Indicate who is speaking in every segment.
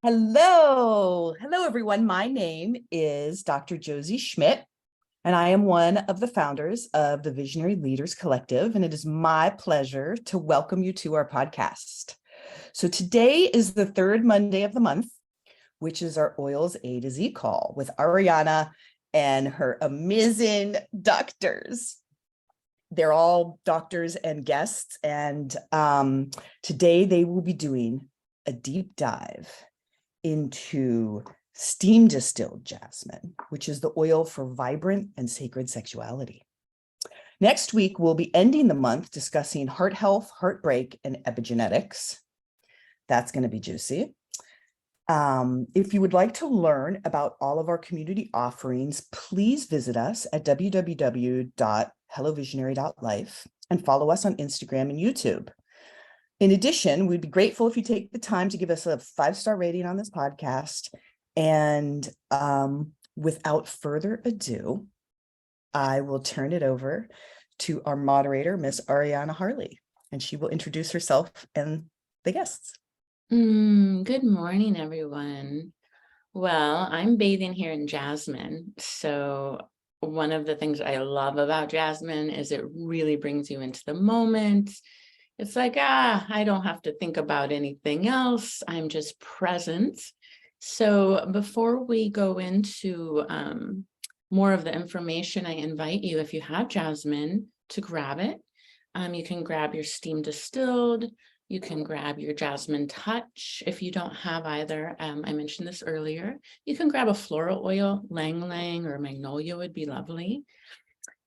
Speaker 1: Hello, everyone. My name is Dr. Josie Schmidt, and I am one of the founders of the Visionary Leaders Collective, and it is my pleasure to welcome you to our podcast. So today is the third Monday of the month, which is our Oils A to Z call with Ariana and her amazing doctors. They're all doctors and guests, and today they will be doing a deep dive into Steam Distilled Jasmine, which is the oil for vibrant and sacred sexuality. Next week, we'll be ending the month discussing heart health, heartbreak, and epigenetics. That's going to be juicy. If you would like to learn about all of our community offerings, please visit us at www.hellovisionary.life and follow us on Instagram and YouTube. In addition, we'd be grateful if you take the time to give us a 5-star rating on this podcast. And without further ado, I will turn it over to our moderator, Miss Ariana Harley, and she will introduce herself and the guests.
Speaker 2: Good morning, everyone. Well, I'm bathing here in jasmine. So one of the things I love about jasmine is it really brings you into the moment. It's like, I don't have to think about anything else. I'm just present. So before we go into more of the information, I invite you, if you have jasmine, to grab it. You can grab your steam distilled. You can grab your jasmine touch. If you don't have either, I mentioned this earlier, you can grab a floral oil, lang lang or magnolia would be lovely.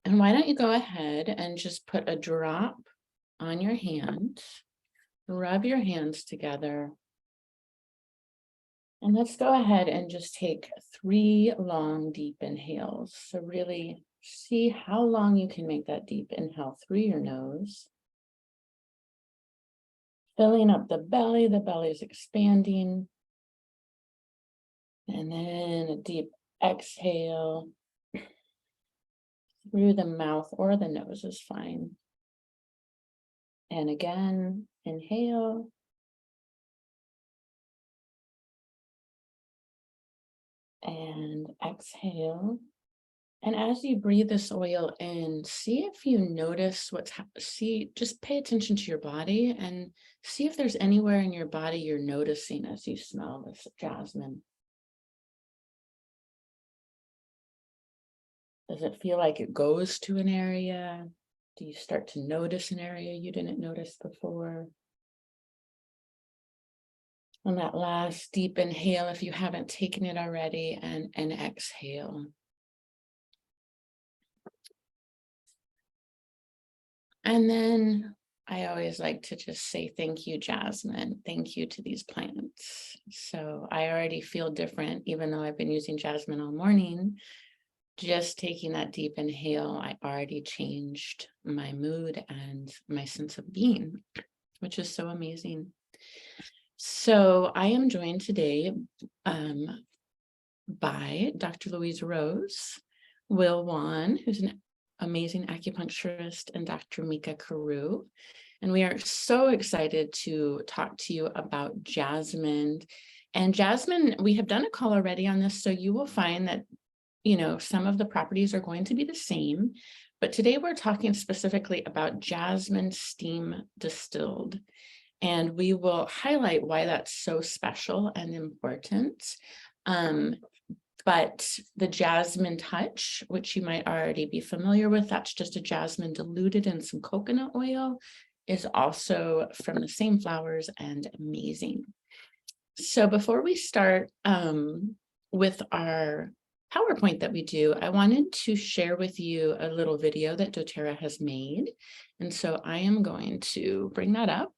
Speaker 2: And why don't you go ahead and just put a drop on your hand, rub your hands together, and let's go ahead and just take 3 long, deep inhales. So really see how long you can make that deep inhale through your nose, filling up the belly is expanding, and then a deep exhale through the mouth or the nose is fine. And again, inhale. And exhale. And as you breathe this oil in, see if you notice just pay attention to your body and see if there's anywhere in your body you're noticing as you smell this jasmine. Does it feel like it goes to an area? Do you start to notice an area you didn't notice before? On that last deep inhale, if you haven't taken it already, and exhale. And then I always like to just say, thank you, jasmine. Thank you to these plants. So I already feel different, even though I've been using jasmine all morning. Just taking that deep inhale, I already changed my mood and my sense of being, which is so amazing. So I am joined today by Dr. Louise Rose, Will Wan, who's an amazing acupuncturist, and Dr. Mica. And we are so excited to talk to you about jasmine. And jasmine, we have done a call already on this, so you will find that, some of the properties are going to be the same. But today we're talking specifically about jasmine steam distilled. And we will highlight why that's so special and important. But the jasmine touch, which you might already be familiar with, that's just a jasmine diluted in some coconut oil, is also from the same flowers and amazing. So before we start with our PowerPoint that we do, I wanted to share with you a little video that doTERRA has made. And so I am going to bring that up.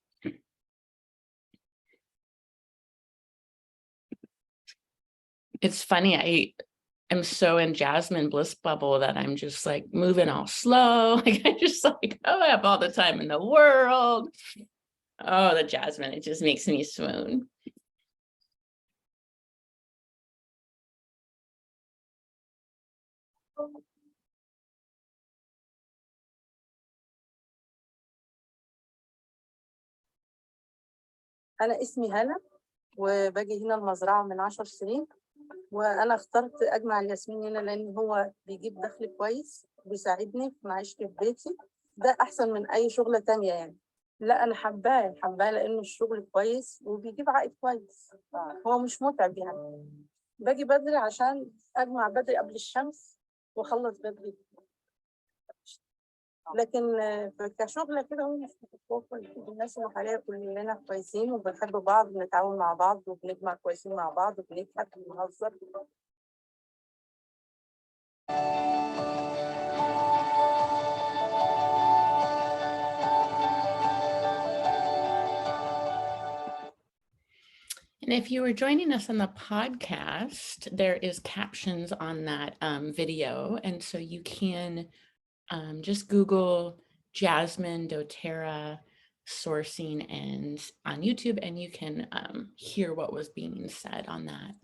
Speaker 2: It's funny, I am so in jasmine bliss bubble that I'm just like moving all slow. Like I just like, I have all the time in the world. Oh, the jasmine, it just makes me swoon.
Speaker 3: أنا اسمي هلا وباجي هنا المزرعة من 10 سنين. وأنا اخترت أجمع الياسمين هنا لأن هو بيجيب دخل كويس وبيساعدني في معيشتي في بيتي. ده أحسن من أي شغلة تانية يعني. لا أنا حباه لأنه الشغل كويس وبيجيب عائد كويس. هو مش متعب يعني. باجي بدري عشان أجمع بدري قبل الشمس وأخلص بدري. لكن كشغلة كده هو مش متفوق. الناس اللي حواليا كلنا كويسين وبنحب بعض وبنتعاون مع بعض وبنجمع كويسين مع بعض وبنضحك وبنهزر.
Speaker 2: And if you were joining us on the podcast, there is captions on that video. And so you can just Google Jasmine doTERRA sourcing and on YouTube, and you can hear what was being said on that.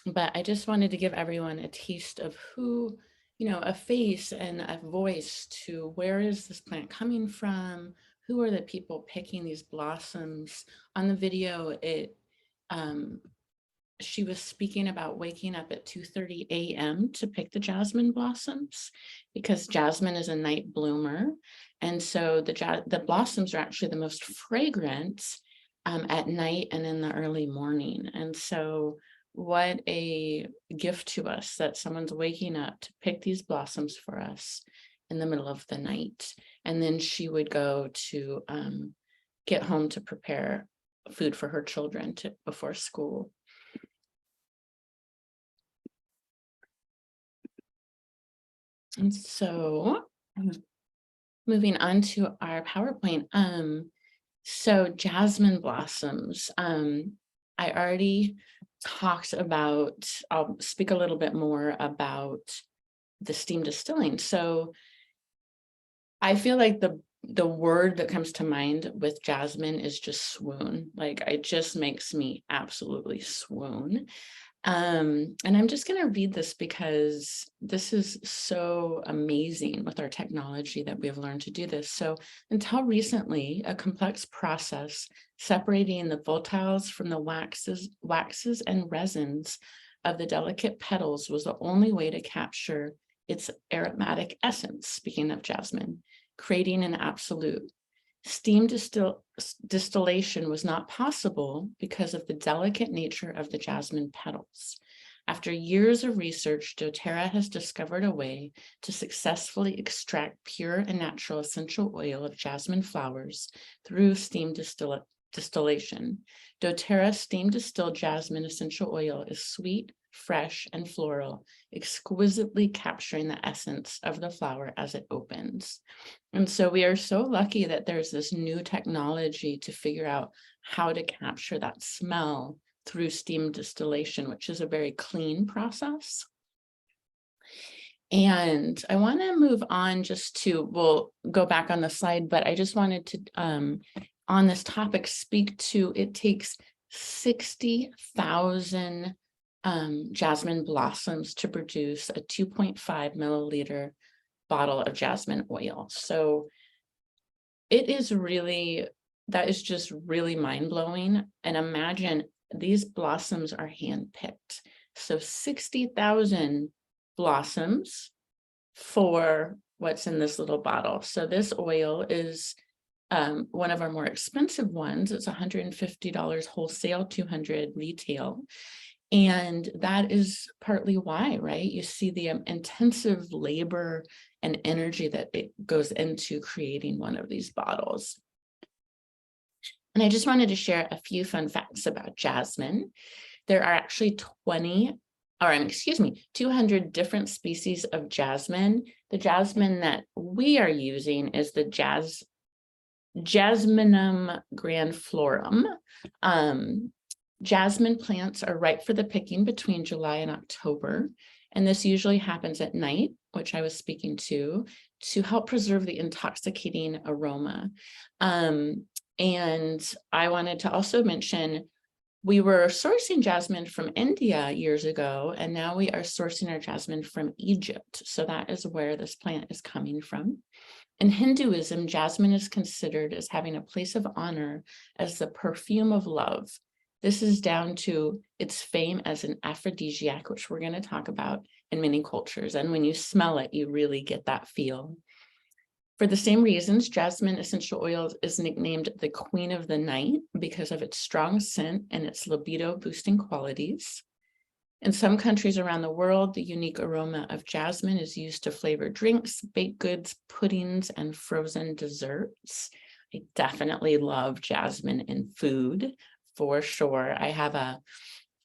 Speaker 2: But I just wanted to give everyone a taste of who, a face and a voice to where is this plant coming from? Who are the people picking these blossoms? On the video, she was speaking about waking up at 2:30 a.m. to pick the jasmine blossoms because jasmine is a night bloomer. And so the blossoms are actually the most fragrant at night and in the early morning. And so what a gift to us that someone's waking up to pick these blossoms for us in the middle of the night. And then she would go to get home to prepare food for her children before school. And so moving on to our PowerPoint. So jasmine blossoms, I already talked about, I'll speak a little bit more about the steam distilling. So I feel like the word that comes to mind with jasmine is just swoon. Like it just makes me absolutely swoon. And I'm just going to read this because this is so amazing with our technology that we've learned to do this. So until recently, a complex process separating the volatiles from the waxes and resins of the delicate petals was the only way to capture its aromatic essence, speaking of jasmine, creating an absolute. Steam distillation was not possible because of the delicate nature of the jasmine petals. After years of research, doTERRA has discovered a way to successfully extract pure and natural essential oil of jasmine flowers through steam distillation. doTERRA steam distilled jasmine essential oil is sweet, fresh, and floral, exquisitely capturing the essence of the flower as it opens. And so we are so lucky that there's this new technology to figure out how to capture that smell through steam distillation, which is a very clean process. And I want to move on we'll go back on the slide, but I just wanted to, on this topic, speak to, it takes 60,000 jasmine blossoms to produce a 2.5 milliliter bottle of jasmine oil. So that is just really mind-blowing. And imagine these blossoms are hand-picked. So 60,000 blossoms for what's in this little bottle. So this oil is one of our more expensive ones. It's $150 wholesale, $200 retail. And that is partly why, right? You see the intensive labor and energy that it goes into creating one of these bottles. And I just wanted to share a few fun facts about jasmine. There are actually 200 different species of jasmine. The jasmine that we are using is the Jasminum grandiflorum. Jasmine plants are ripe for the picking between July and October, and this usually happens at night, which I was speaking to help preserve the intoxicating aroma. And I wanted to also mention, we were sourcing jasmine from India years ago, and now we are sourcing our jasmine from Egypt. So that is where this plant is coming from. In Hinduism, jasmine is considered as having a place of honor as the perfume of love. This is down to its fame as an aphrodisiac, which we're going to talk about in many cultures. And when you smell it, you really get that feel. For the same reasons, jasmine essential oil is nicknamed the Queen of the Night because of its strong scent and its libido boosting qualities. In some countries around the world, the unique aroma of jasmine is used to flavor drinks, baked goods, puddings, and frozen desserts. I definitely love jasmine in food, for sure. I have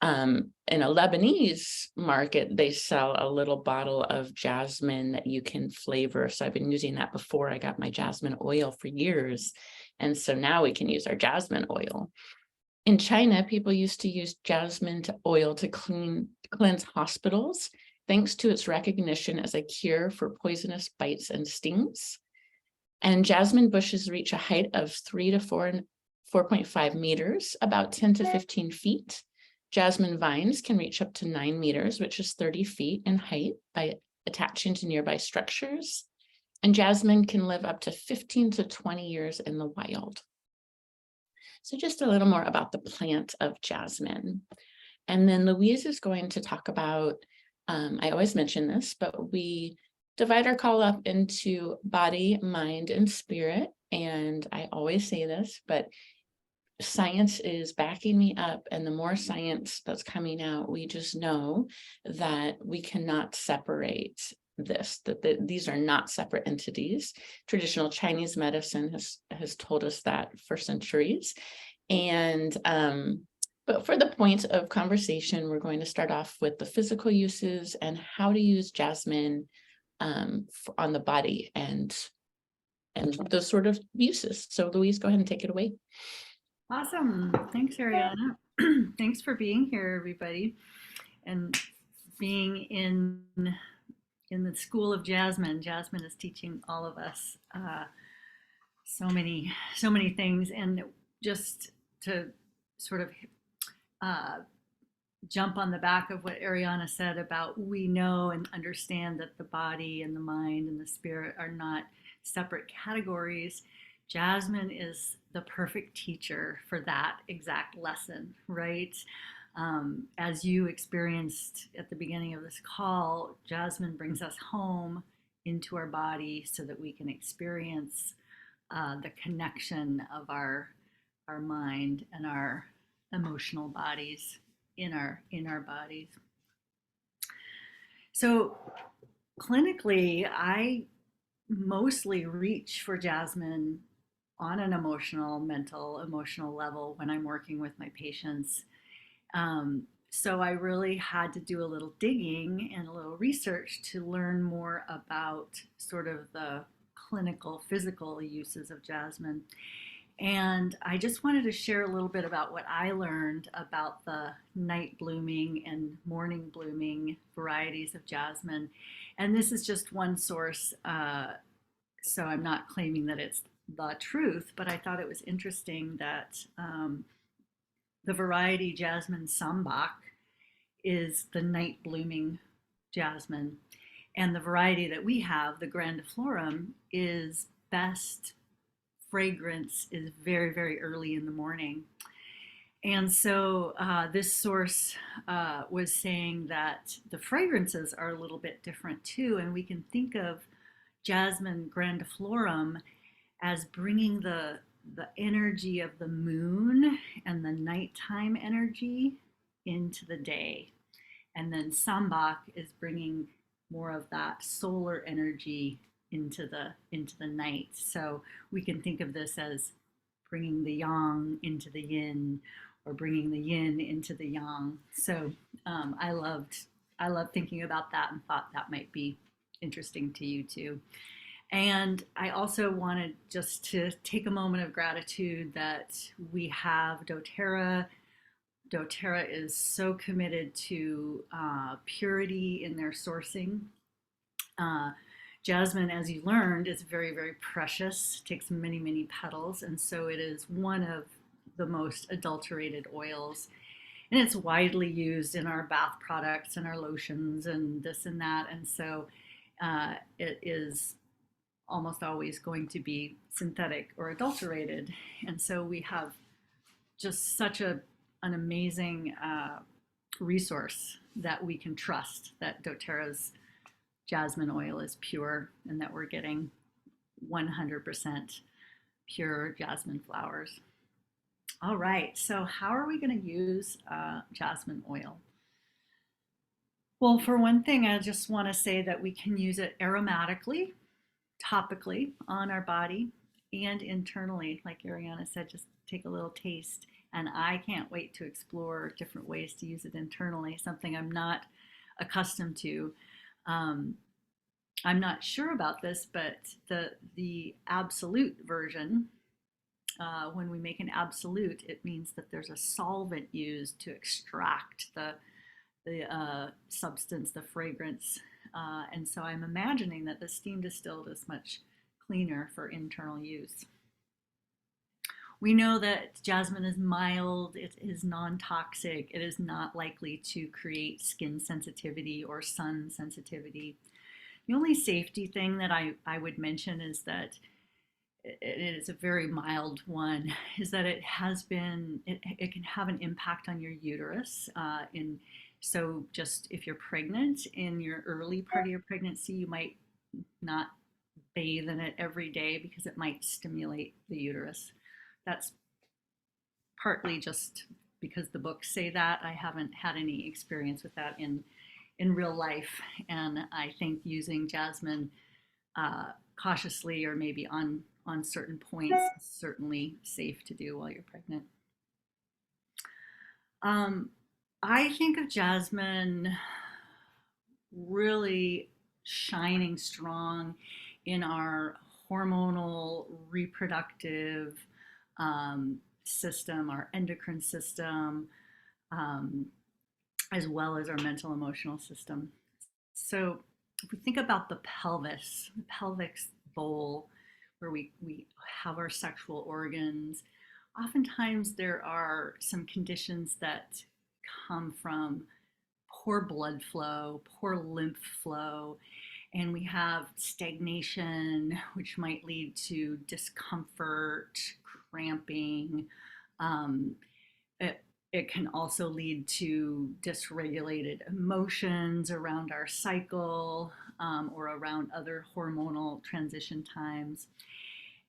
Speaker 2: in a Lebanese market, they sell a little bottle of jasmine that you can flavor. So I've been using that before I got my jasmine oil for years. And so now we can use our jasmine oil. In China, people used to use jasmine oil to cleanse hospitals, thanks to its recognition as a cure for poisonous bites and stings. And jasmine bushes reach a height of 3 to 4.5 meters, about 10 to 15 feet. Jasmine vines can reach up to 9 meters, which is 30 feet in height, by attaching to nearby structures. And jasmine can live up to 15 to 20 years in the wild. So just a little more about the plant of jasmine. And then Louise is going to talk about, I always mention this, but we divide our call up into body, mind, and spirit. And I always say this, but science is backing me up, and the more science that's coming out, we just know that we cannot separate this, that these are not separate entities. Traditional Chinese medicine has told us that for centuries. And but for the point of conversation, we're going to start off with the physical uses and how to use jasmine on the body and those sort of uses. So Louise, go ahead and take it away.
Speaker 4: Awesome. Thanks, Ariana. Thanks for being here, everybody, and being in the School of Jasmine. Jasmine is teaching all of us so many things. And just to sort of jump on the back of what Ariana said about, we know and understand that the body and the mind and the spirit are not separate categories. Jasmine is the perfect teacher for that exact lesson, right? As you experienced at the beginning of this call, jasmine brings us home into our body so that we can experience the connection of our mind and our emotional bodies in our bodies. So clinically, I mostly reach for jasmine on an emotional level when I'm working with my patients. So I really had to do a little digging and a little research to learn more about sort of the clinical, physical uses of jasmine. And I just wanted to share a little bit about what I learned about the night blooming and morning blooming varieties of jasmine. And this is just one source, so I'm not claiming that it's the truth, but I thought it was interesting that the variety Jasmine Sambac is the night blooming jasmine. And the variety that we have, the grandiflorum, is best fragrance is very, very early in the morning. And so this source was saying that the fragrances are a little bit different too. And we can think of Jasmine grandiflorum as bringing the energy of the moon and the nighttime energy into the day. And then Sambac is bringing more of that solar energy into the night. So we can think of this as bringing the yang into the yin, or bringing the yin into the yang. So I loved thinking about that and thought that might be interesting to you too. And I also wanted just to take a moment of gratitude that we have doTERRA. doTERRA is so committed to purity in their sourcing. Jasmine, as you learned, is very, very precious, takes many, many petals, and so it is one of the most adulterated oils. And it's widely used in our bath products and our lotions and this and that. And so it is almost always going to be synthetic or adulterated. And so we have just such a an amazing resource that we can trust, that doTERRA's jasmine oil is pure and that we're getting 100% pure jasmine flowers. All right, so how are we going to use jasmine oil? Well, for one thing, I just want to say that we can use it aromatically, topically on our body, and internally. Like Ariana said, just take a little taste. And I can't wait to explore different ways to use it internally, something I'm not accustomed to. I'm not sure about this, but the absolute version, when we make an absolute, it means that there's a solvent used to extract the substance, the fragrance. And so I'm imagining that the steam distilled is much cleaner for internal use. We know that jasmine is mild, it is non-toxic, it is not likely to create skin sensitivity or sun sensitivity. The only safety thing that I would mention is that it is a very mild one, is that it can have an impact on your uterus. So just if you're pregnant in your early part of your pregnancy, you might not bathe in it every day because it might stimulate the uterus. That's partly just because the books say that. I haven't had any experience with that in real life, and I think using jasmine cautiously or maybe on certain points is certainly safe to do while you're pregnant. I think of jasmine really shining strong in our hormonal reproductive system, our endocrine system, as well as our mental emotional system. So if we think about the pelvic bowl where we have our sexual organs, oftentimes there are some conditions that come from poor blood flow, poor lymph flow, and we have stagnation, which might lead to discomfort, cramping. It can also lead to dysregulated emotions around our cycle or around other hormonal transition times.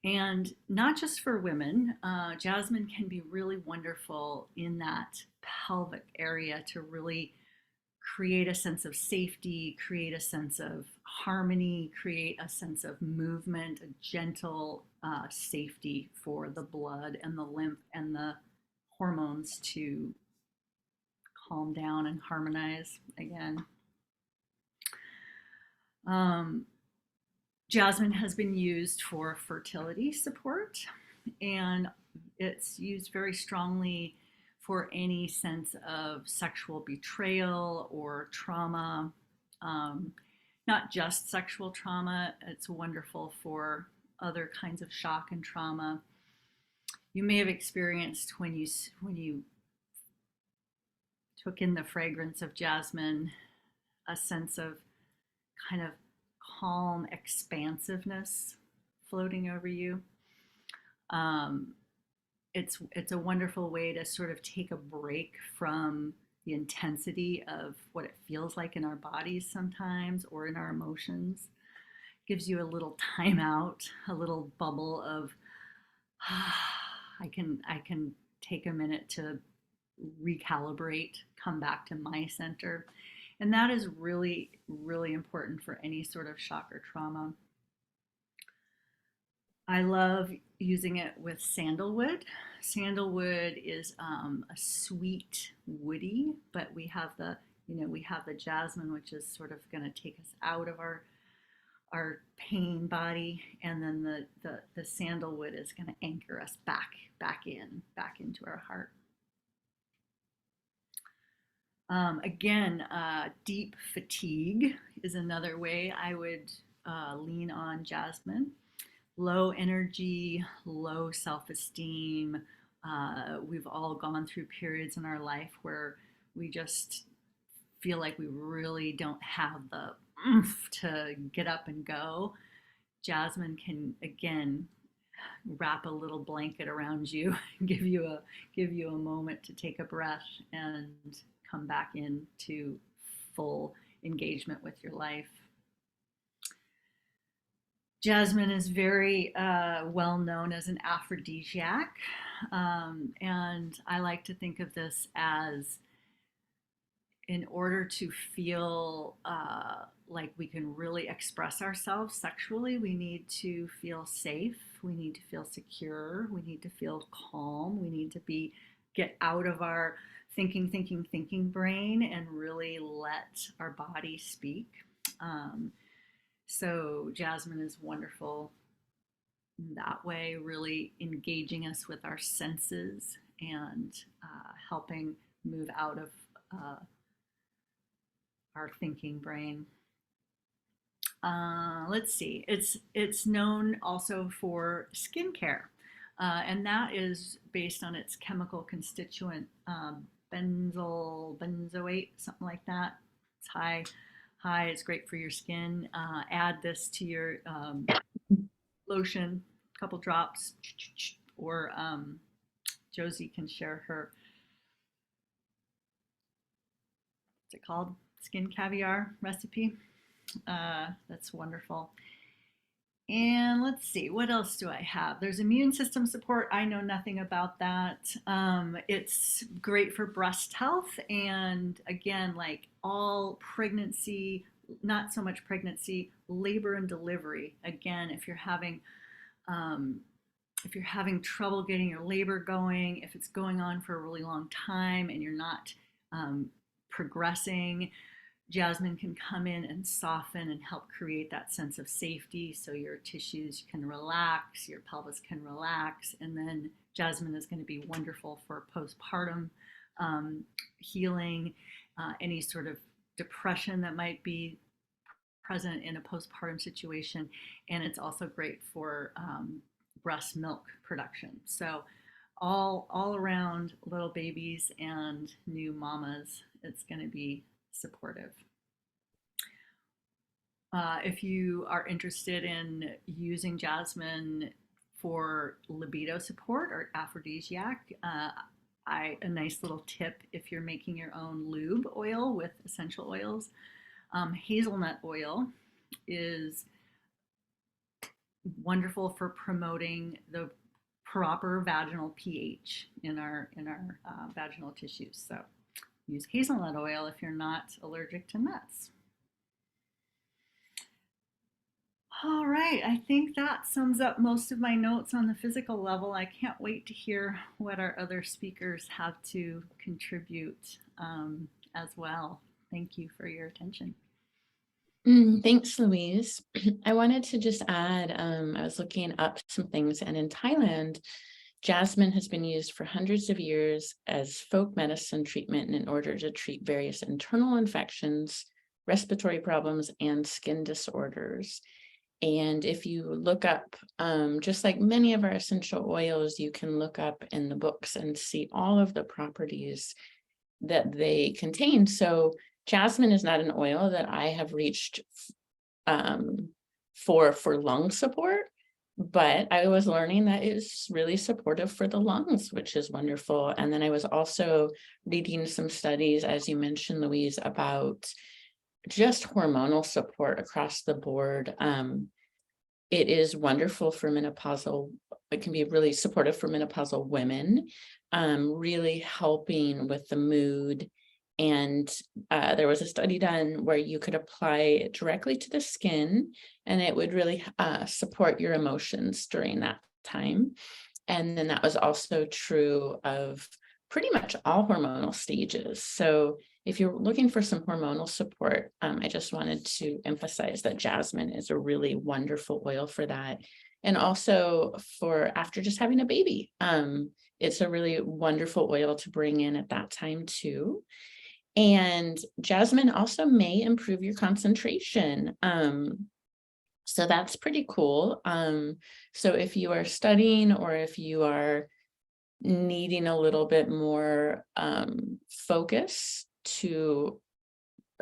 Speaker 4: And not just for women, jasmine can be really wonderful in that pelvic area to really create a sense of safety, create a sense of harmony, create a sense of movement, a gentle safety for the blood and the lymph and the hormones to calm down and harmonize again. Jasmine has been used for fertility support, and it's used very strongly for any sense of sexual betrayal or trauma. Not just sexual trauma, it's wonderful for other kinds of shock and trauma. You may have experienced when you took in the fragrance of jasmine, a sense of kind of calm expansiveness floating over you. It's a wonderful way to sort of take a break from the intensity of what it feels like in our bodies sometimes or in our emotions. Gives you a little time out, a little bubble of I can take a minute to recalibrate, come back to my center. And that is really, really important for any sort of shock or trauma. I love using it with sandalwood. Sandalwood is a sweet woody, but we have the jasmine, which is sort of going to take us out of our pain body, and then the sandalwood is going to anchor us back into our heart. Again, deep fatigue is another way I would lean on jasmine. Low energy, low self-esteem. We've all gone through periods in our life where we just feel like we really don't have the oomph to get up and go. Jasmine can, again, wrap a little blanket around you, give you a moment to take a breath and come back into full engagement with your life. Jasmine is very well known as an aphrodisiac, and I like to think of this as, in order to feel like we can really express ourselves sexually, we need to feel safe, we need to feel secure, we need to feel calm, we need to get out of our thinking brain and really let our body speak. So Jasmine is wonderful in that way, really engaging us with our senses and helping move out of our thinking brain. Let's see, it's known also for skincare, and that is based on its chemical constituent, benzoate, something like that. It's high. It's great for your skin. Add this to your lotion, a couple drops, or Josie can share her, what's it called? Skin caviar recipe. That's wonderful. And let's see, what else do I have? There's immune system support. I know nothing about that. It's great for breast health. And again, like all pregnancy, not so much pregnancy, labor and delivery. Again, if you're having trouble getting your labor going, if it's going on for a really long time and you're not progressing, Jasmine can come in and soften and help create that sense of safety, so your tissues can relax, your pelvis can relax, and then Jasmine is going to be wonderful for postpartum healing, any sort of depression that might be present in a postpartum situation, and it's also great for breast milk production. So all around little babies and new mamas, it's going to be supportive. If you are interested in using Jasmine for libido support or aphrodisiac, a nice little tip if you're making your own lube oil with essential oils, hazelnut oil is wonderful for promoting the proper vaginal pH in our vaginal tissues. So use hazelnut oil if you're not allergic to nuts. All right, I think that sums up most of my notes on the physical level. I can't wait to hear what our other speakers have to contribute as well. Thank you for your attention.
Speaker 2: Thanks, Louise. I wanted to just add, I was looking up some things, and in Thailand, jasmine has been used for hundreds of years as folk medicine treatment in order to treat various internal infections, respiratory problems, and skin disorders. And if you look up, just like many of our essential oils, you can look up in the books and see all of the properties that they contain. So jasmine is not an oil that I have reached for lung support, but I was learning that it's really supportive for the lungs, which is wonderful. And then I was also reading some studies, as you mentioned, Louise, about just hormonal support across the board. It is wonderful for menopausal, it can be really supportive for menopausal women, really helping with the mood. And there was a study done where you could apply it directly to the skin, and it would really support your emotions during that time. And then that was also true of pretty much all hormonal stages. So if you're looking for some hormonal support, I just wanted to emphasize that jasmine is a really wonderful oil for that. And also for after just having a baby, it's a really wonderful oil to bring in at that time too. And jasmine also may improve your concentration. So that's pretty cool. So if you are studying, or if you are needing a little bit more focus to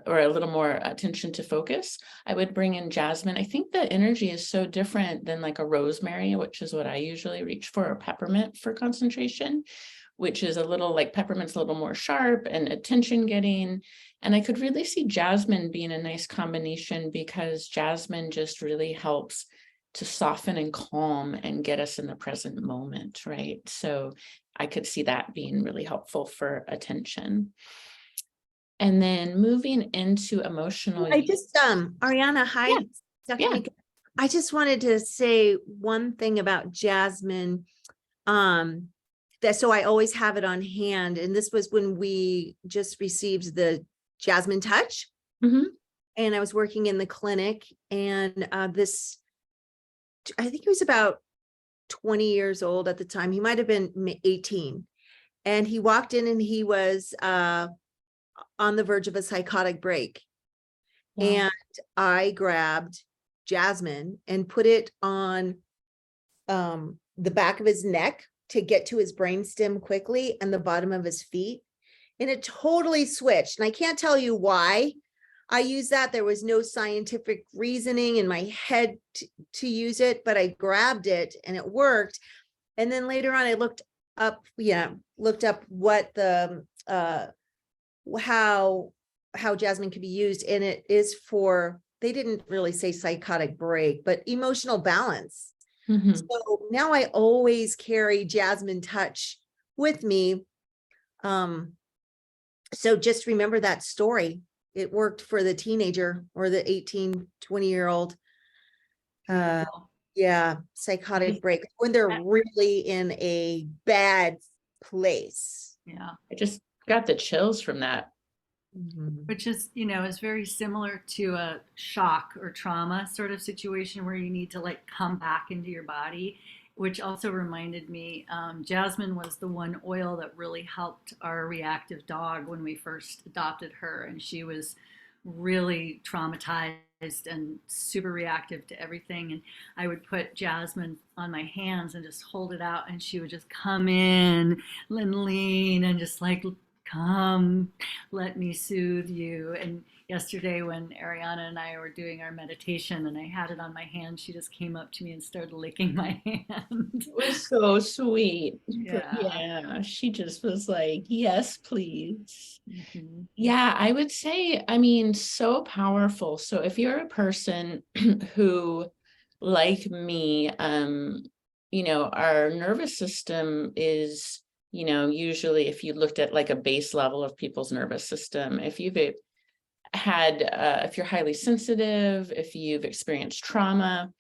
Speaker 2: or a little more attention to focus, I would bring in jasmine. I think the energy is so different than like a rosemary, which is what I usually reach for, or peppermint for concentration, which is a little like peppermint's a little more sharp and attention getting. And I could really see jasmine being a nice combination, because jasmine just really helps to soften and calm and get us in the present moment, right? So I could see that being really helpful for attention. And then moving into emotional.
Speaker 5: I just, Ariana, hi,
Speaker 2: Yeah,
Speaker 5: Dr.
Speaker 2: yeah.
Speaker 5: Mica. I just wanted to say one thing about jasmine. So I always have it on hand. And this was when we just received the Jasmine Touch.
Speaker 2: Mhm.
Speaker 5: And I was working in the clinic, and I think he was about 20 years old at the time. He might have been 18. And he walked in and he was on the verge of a psychotic break.
Speaker 2: Wow.
Speaker 5: And I grabbed jasmine and put it on the back of his neck to get to his brainstem quickly, and the bottom of his feet. And it totally switched. And I can't tell you why I used that. There was no scientific reasoning in my head to use it, but I grabbed it and it worked. And then later on, I looked up what the how jasmine could be used, and it is for, they didn't really say psychotic break, but emotional balance.
Speaker 2: Mhm.
Speaker 5: So now I always carry Jasmine Touch with me. So just remember that story. It worked for the teenager or the 18, 20-year-old. Yeah, psychotic break when they're really in a bad place.
Speaker 4: Yeah.
Speaker 2: I just got the chills from that.
Speaker 4: Which is, is very similar to a shock or trauma sort of situation where you need to like come back into your body, which also reminded me, jasmine was the one oil that really helped our reactive dog when we first adopted her. And she was really traumatized and super reactive to everything. And I would put jasmine on my hands and just hold it out, and she would just come in and lean and just like, come, let me soothe you. And yesterday when Ariana and I were doing our meditation and I had it on my hand, she just came up to me and started licking my hand.
Speaker 2: It was so sweet.
Speaker 4: Yeah.
Speaker 2: Yeah, she just was like, yes, please.
Speaker 4: Mm-hmm.
Speaker 2: Yeah, I would say, I mean, so powerful. So if you're a person who, like me, our nervous system is, usually if you looked at like a base level of people's nervous system, if you've if you're highly sensitive, if you've experienced trauma,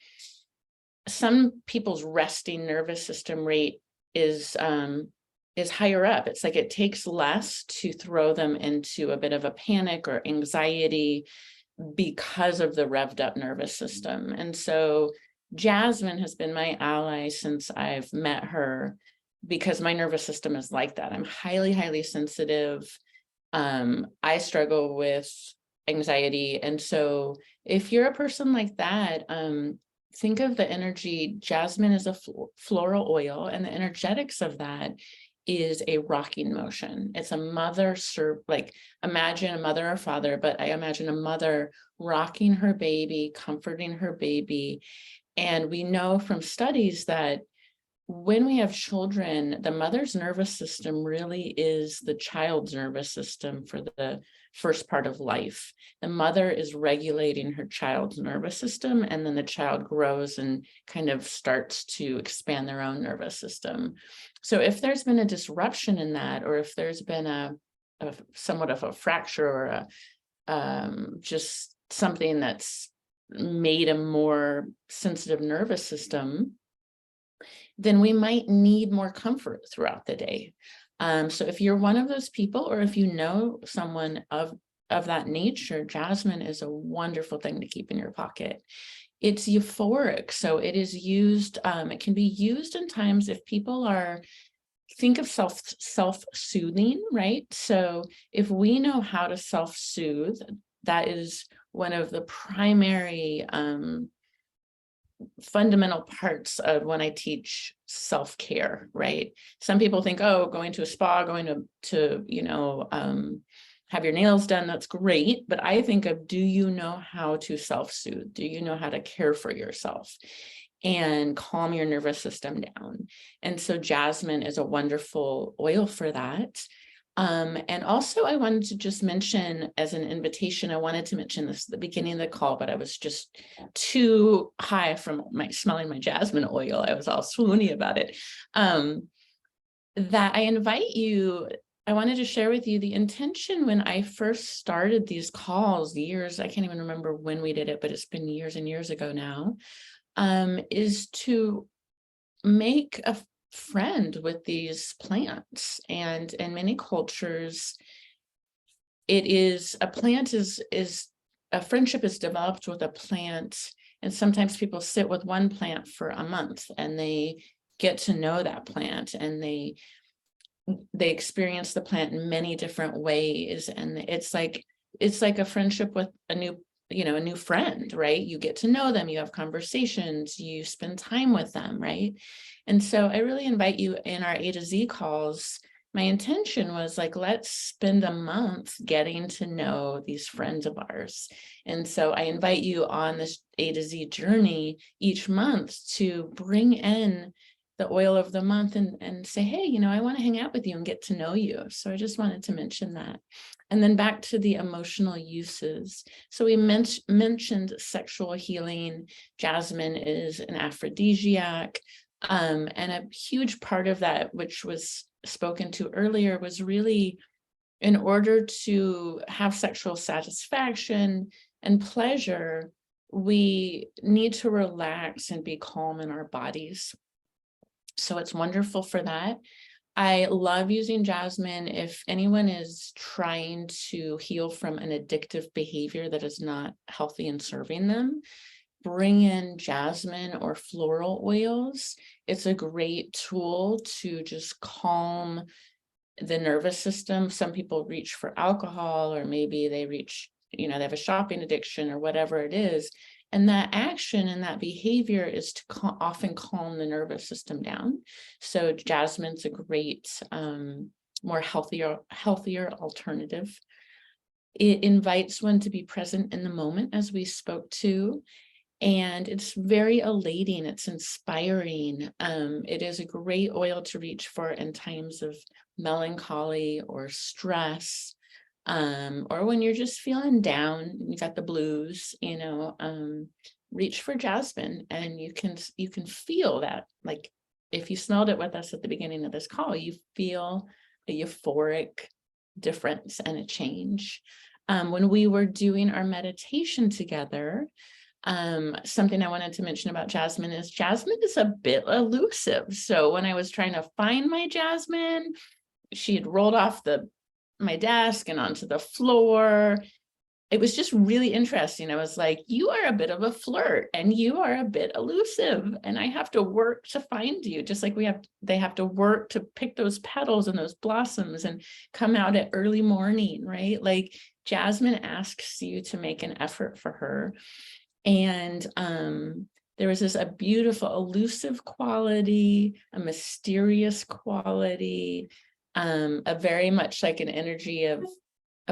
Speaker 2: some people's resting nervous system rate is higher up. It's like it takes less to throw them into a bit of a panic or anxiety because of the revved up nervous system. And so Jasmine has been my ally since I've met her, because my nervous system is like that. I'm highly, highly sensitive. I struggle with anxiety. And so if you're a person like that, think of the energy. Jasmine is a floral oil, and the energetics of that is a rocking motion. It's a mother, like imagine a mother or father, but I imagine a mother rocking her baby, comforting her baby. And we know from studies that when we have children, the mother's nervous system really is the child's nervous system for the first part of life. The mother is regulating her child's nervous system, and then the child grows and kind of starts to expand their own nervous system. So if there's been a disruption in that, or if there's been a somewhat of a fracture or just something that's made a more sensitive nervous system, then we might need more comfort throughout the day. So if you're one of those people, or if you know someone of that nature, jasmine is a wonderful thing to keep in your pocket. It's euphoric, so it is used, it can be used in times if people are, think of self-soothing, right? So if we know how to self-soothe, that is one of the primary fundamental parts of when I teach self-care, right? Some people think, oh, going to a spa, going to have your nails done, that's great. But I think of, do you know how to self-soothe? Do you know how to care for yourself and calm your nervous system down? And so jasmine is a wonderful oil for that. And also I wanted to just mention as an invitation, I wanted to mention this at the beginning of the call, but I was just too high from smelling my jasmine oil. I was all swoony about it. That I invite you, I wanted to share with you the intention when I first started these calls years, I can't even remember when we did it, but it's been years and years ago now, is to make a friend with these plants. And in many cultures, it is a plant is a friendship is developed with a plant. And sometimes people sit with one plant for a month and they get to know that plant, and they experience the plant in many different ways. And it's like a friendship with a new friend, right? You get to know them, you have conversations, you spend time with them, right? And so I really invite you in our A to Z calls. My intention was like, let's spend a month getting to know these friends of ours. And so I invite you on this A to Z journey each month to bring in the oil of the month and say, hey, I want to hang out with you and get to know you. So I just wanted to mention that. And then back to the emotional uses. So we mentioned sexual healing. Jasmine is an aphrodisiac. And a huge part of that, which was spoken to earlier, was really in order to have sexual satisfaction and pleasure, we need to relax and be calm in our bodies. So it's wonderful for that. I love using jasmine if anyone is trying to heal from an addictive behavior that is not healthy and serving them. Bring in jasmine or floral oils. It's a great tool to just calm the nervous system. Some people reach for alcohol, or maybe they reach, they have a shopping addiction or whatever it is. And that action and that behavior is to often calm the nervous system down. So jasmine's a great, more healthier alternative. It invites one to be present in the moment, as we spoke to. And it's very elating. It's inspiring. It is a great oil to reach for in times of melancholy or stress, or when you're just feeling down, you got the blues, reach for jasmine, and you can feel that. Like if you smelled it with us at the beginning of this call, you feel a euphoric difference and a change. When we were doing our meditation together, something I wanted to mention about jasmine is a bit elusive. So when I was trying to find my jasmine, she had rolled off my desk and onto the floor. It was just really interesting. I was like, you are a bit of a flirt and you are a bit elusive, and I have to work to find you, just like they have to work to pick those petals and those blossoms and come out at early morning, right? Like jasmine asks you to make an effort for her. And there was a beautiful elusive quality, a mysterious quality, a very much like an energy of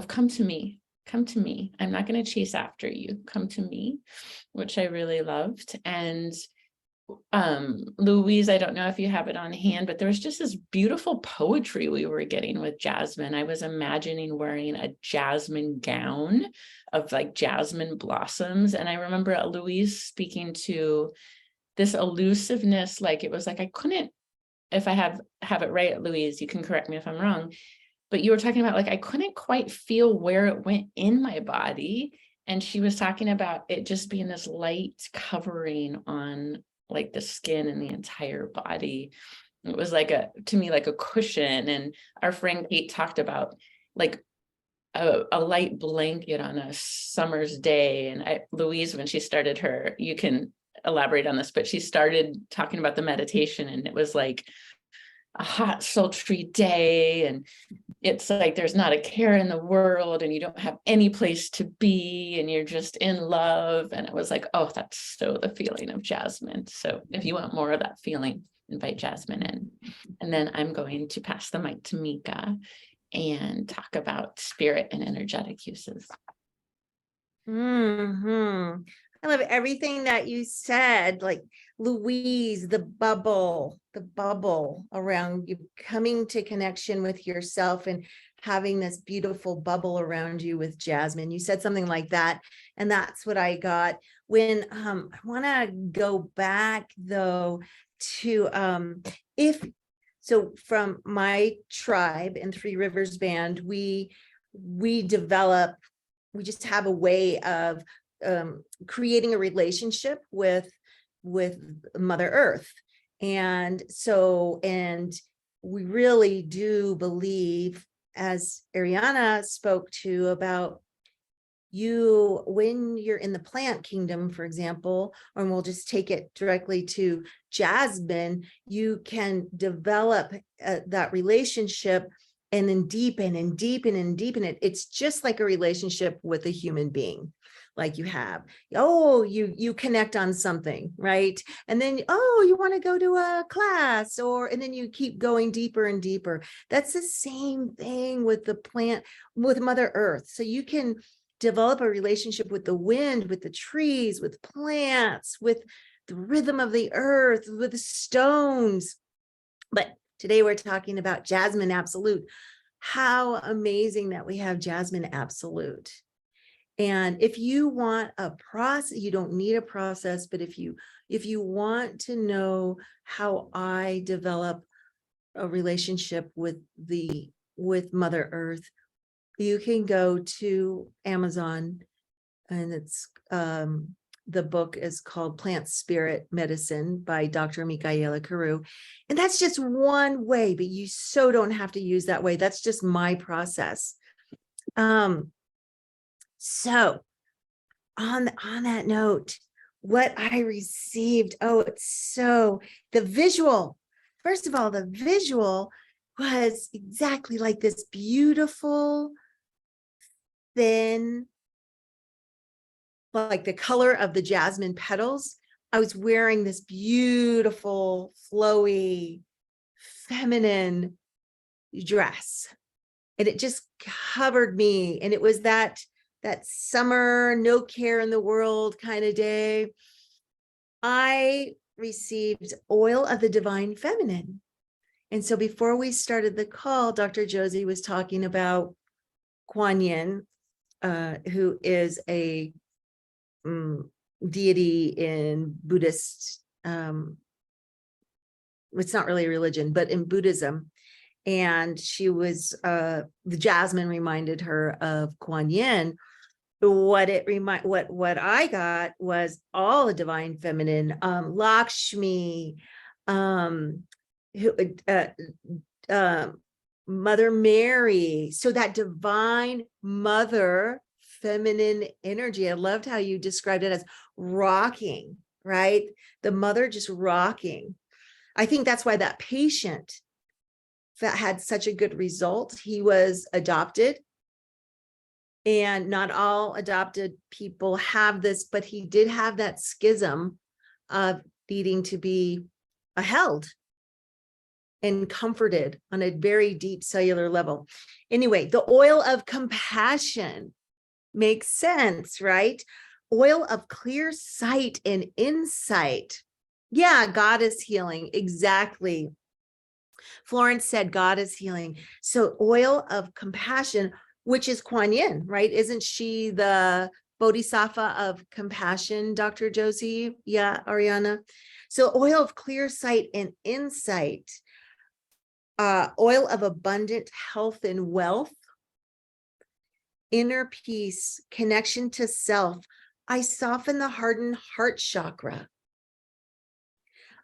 Speaker 2: come to me. I'm not going to chase after you. Come to me, which I really loved. And Louise, I don't know if you have it on hand, but there was just this beautiful poetry we were getting with jasmine. I was imagining wearing a jasmine gown of like jasmine blossoms. And I remember Louise speaking to this elusiveness, like it was like I couldn't, if I have it right, Louise, you can correct me if I'm wrong, but you were talking about like I couldn't quite feel where it went in my body. And she was talking about it just being this light covering on like the skin and the entire body. It was like to me like a cushion. And our friend Kate talked about like a light blanket on a summer's day. And Louise, when she started you can elaborate on this, but she started talking about the meditation, and it was like a hot, sultry day, and it's like there's not a care in the world, and you don't have any place to be, and you're just in love. And it was like, oh, that's so the feeling of jasmine. So if you want more of that feeling, invite jasmine in. And then I'm going to pass the mic to Mica. and talk about spirit and energetic uses.
Speaker 5: I love everything that you said, like Louise, the bubble around you, coming to connection with yourself and having this beautiful bubble around you with Jasmine. You said something like that. And that's what I got. When I want to go back though to from my tribe in Three Rivers Band, we just have a way of creating a relationship with Mother Earth. And we really do believe, as Ariana spoke to, about when you're in the plant kingdom, for example, and we'll just take it directly to Jasmine, you can develop that relationship and then deepen it. It's just like a relationship with a human being. Like you have, you connect on something, right? And then, you want to go to a class, and then you keep going deeper and deeper. That's the same thing with the plant, with Mother Earth. So you can develop a relationship with the wind, with the trees, with plants, with the rhythm of the earth, with the stones. But today we're talking about Jasmine Absolute. How amazing that we have Jasmine Absolute. And if you want a process, you don't need a process, but if you want to know how I develop a relationship with Mother Earth, you can go to Amazon, and it's the book is called Plant Spirit Medicine by Dr. Mica. And that's just one way, but you so don't have to use that way. That's just my process. So on that note, what I received, the visual. First of all, the visual was exactly like this beautiful, thin, like the color of the jasmine petals. I was wearing this beautiful, flowy, feminine dress, and it just covered me. And it was that summer, no care in the world kind of day. I received oil of the divine feminine. And so before we started the call, Dr. Josie was talking about Kuan Yin, who is a deity in Buddhist, it's not really a religion, but in Buddhism. And she was, the jasmine reminded her of Kuan Yin. What I got was all the divine feminine, Lakshmi, Mother Mary. So that divine mother feminine energy. I loved how you described it as rocking, right? The mother just rocking. I think that's why that patient that had such a good result. He was adopted. And not all adopted people have this, but he did have that schism of needing to be held and comforted on a very deep cellular level. Anyway, the oil of compassion makes sense, right? Oil of clear sight and insight. Yeah, God is healing. Exactly. Florence said God is healing. So oil of compassion, which is Kuan Yin, right? Isn't she the Bodhisattva of compassion, Dr. Josie? Yeah, Ariana. So oil of clear sight and insight, oil of abundant health and wealth, inner peace, connection to self. I soften the hardened heart chakra.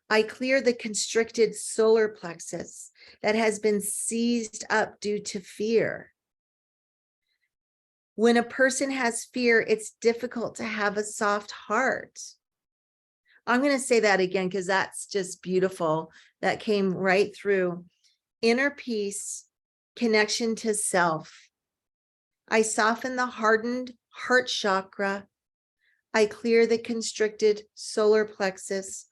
Speaker 5: I clear the constricted solar plexus that has been seized up due to fear. When a person has fear, it's difficult to have a soft heart. I'm going to say that again because that's just beautiful. That came right through. Inner peace, connection to self. I soften the hardened heart chakra. I clear the constricted solar plexus